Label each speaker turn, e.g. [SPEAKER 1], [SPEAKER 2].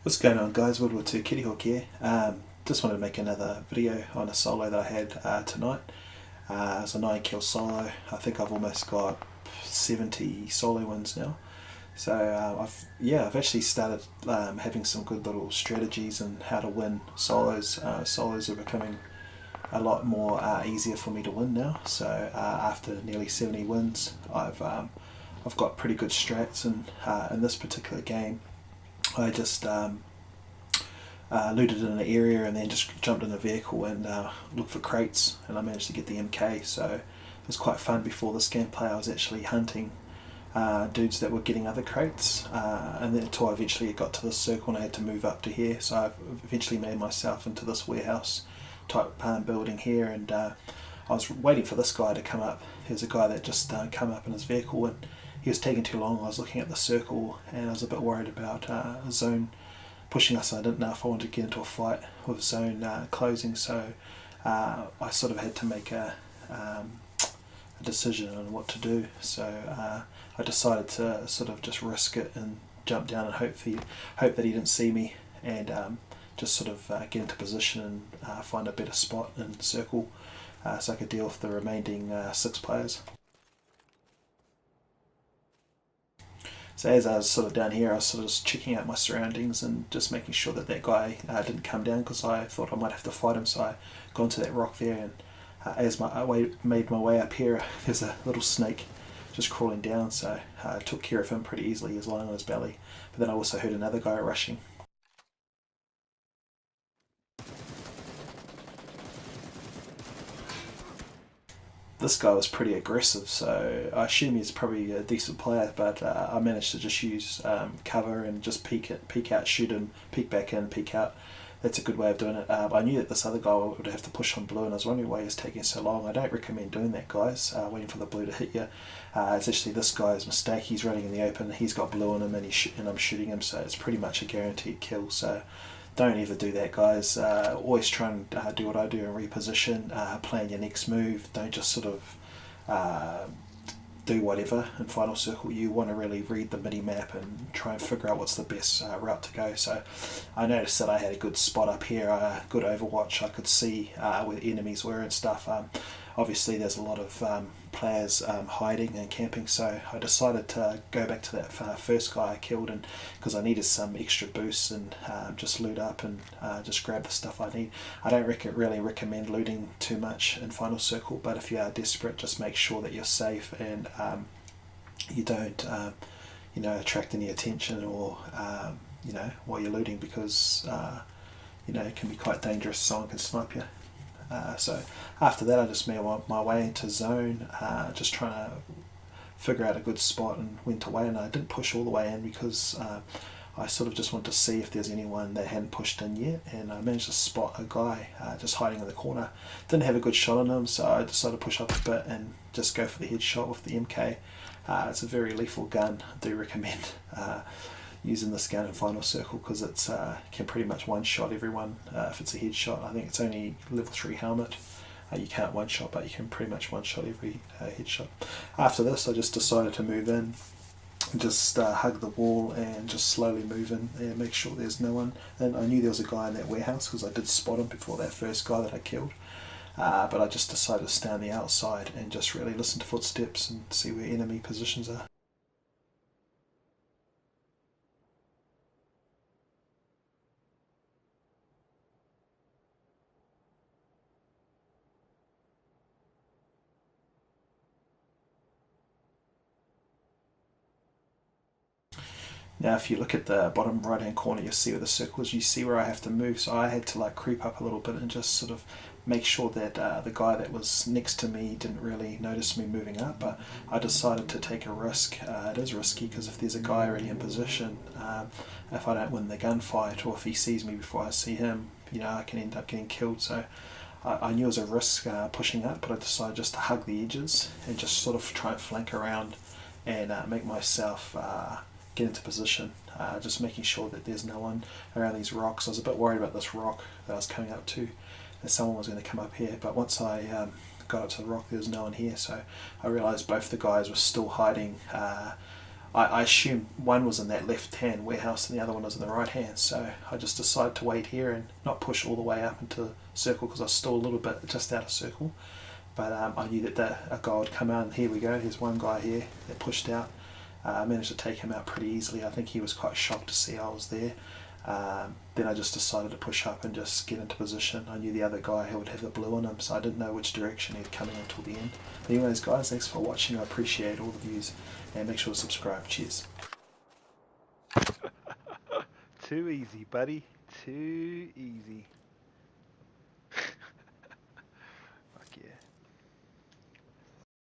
[SPEAKER 1] What's going on, guys? World War 2 Kitty Hawk here. Just wanted to make another video on a solo that I had tonight. It's a 9 kill solo. I think I've almost got 70 solo wins now. So I've actually started having some good little strategies on how to win solos. Solos are becoming a lot more easier for me to win now. So after nearly 70 wins, I've got pretty good strats, and in this particular game I just looted in an area and then just jumped in a vehicle and looked for crates, and I managed to get the MK. So it was quite fun. Before this gameplay I was actually hunting dudes that were getting other crates, and then until I eventually got to this circle and I had to move up to here. So I've eventually made myself into this warehouse type building here, and I was waiting for this guy to come up. Here's a guy that just come up in his vehicle, and he was taking too long. I was looking at the circle and I was a bit worried about zone pushing us. I didn't know if I wanted to get into a fight with zone closing, so I sort of had to make a decision on what to do. So I decided to sort of just risk it and jump down and hope that he didn't see me, and just sort of get into position and find a better spot and circle so I could deal with the remaining 6 players. So as I was sort of down here, I was sort of just checking out my surroundings and just making sure that guy didn't come down, because I thought I might have to fight him. So I got into that rock there, and as I made my way up here, there's a little snake just crawling down. So I took care of him pretty easily. He was lying on his belly. But then I also heard another guy rushing. This guy was pretty aggressive, so I assume he's probably a decent player, but I managed to just use cover and just peek out, shoot him, peek back in, peek out. That's a good way of doing it. I knew that this other guy would have to push on blue, and I was wondering why he was taking so long. I don't recommend doing that, guys, waiting for the blue to hit you. It's actually this guy's mistake. He's running in the open, he's got blue on him, and I'm shooting him, so it's pretty much a guaranteed kill. So don't ever do that, guys. Always try and do what I do and reposition, plan your next move. Don't just sort of do whatever in final circle. You want to really read the mini map and try and figure out what's the best route to go. So I noticed that I had a good spot up here, good overwatch. I could see where the enemies were and stuff. Obviously there's a lot of players hiding and camping, so I decided to go back to that first guy I killed, and because I needed some extra boosts, and just loot up and just grab the stuff I need. I don't really recommend looting too much in final circle, but if you are desperate, just make sure that you're safe and you don't attract any attention or while you're looting, because it can be quite dangerous. Someone can snipe you. So after that I just made my way into zone, just trying to figure out a good spot and went away, and I didn't push all the way in because I sort of just wanted to see if there's anyone that hadn't pushed in yet, and I managed to spot a guy just hiding in the corner. Didn't have a good shot on him, so I decided to push up a bit and just go for the headshot with the MK. It's a very lethal gun. I do recommend using this gun in final circle, because it's can pretty much one-shot everyone if it's a headshot. I think it's only level 3 helmet. You can't one-shot, but you can pretty much one-shot every headshot. After this I just decided to move in and just hug the wall and just slowly move in and make sure there's no one. And I knew there was a guy in that warehouse because I did spot him before that first guy that I killed. But I just decided to stay on the outside and just really listen to footsteps and see where enemy positions are. Now if you look at the bottom right hand corner, you'll see where the circle is. You see where I have to move, so I had to like creep up a little bit and just sort of make sure that the guy that was next to me didn't really notice me moving up. But I decided to take a risk. It is risky, because if there's a guy already in position, if I don't win the gunfight, or if he sees me before I see him, I can end up getting killed. So I knew it was a risk pushing up, but I decided just to hug the edges and just sort of try and flank around and make myself get into position, just making sure that there's no one around these rocks. I was a bit worried about this rock that I was coming up to, that someone was going to come up here, but once I got up to the rock there was no one here, so I realised both the guys were still hiding I assumed one was in that left-hand warehouse and the other one was in the right-hand, so I just decided to wait here and not push all the way up into the circle because I was still a little bit just out of circle. But I knew that a guy would come out, and here we go. Here's one guy here that pushed out. I managed to take him out pretty easily. I think he was quite shocked to see I was there. Then I just decided to push up and just get into position. I knew the other guy who would have the blue on him, so I didn't know which direction he'd come in until the end. But anyways, guys, thanks for watching. I appreciate all the views, and make sure to subscribe. Cheers.
[SPEAKER 2] Too easy, buddy. Too easy.